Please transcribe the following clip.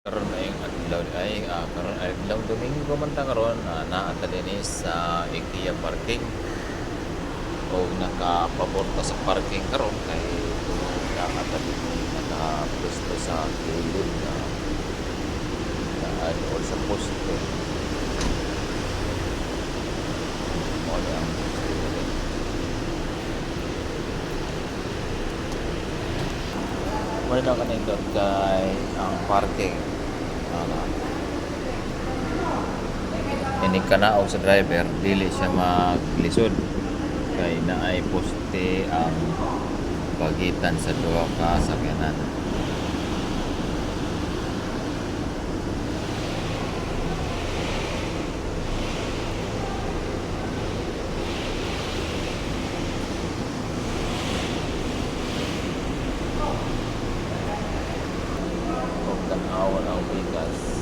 Karon ay adlaw ay karon ay adlaw Domingo man ta karon naa ta dinhi sa IKEA parking o nakapabor ta sa parking karon kay naa ta dinhi nakapwesto sa gilid na daan o sa poste mo ni ang poste dinhi. Mo na kanindot kay ang parking ana ini kanaog sa driver dili siya maglisod kay naay poste ang pagitan sa duha ka sakyanan. Kung tan-awon ang bigas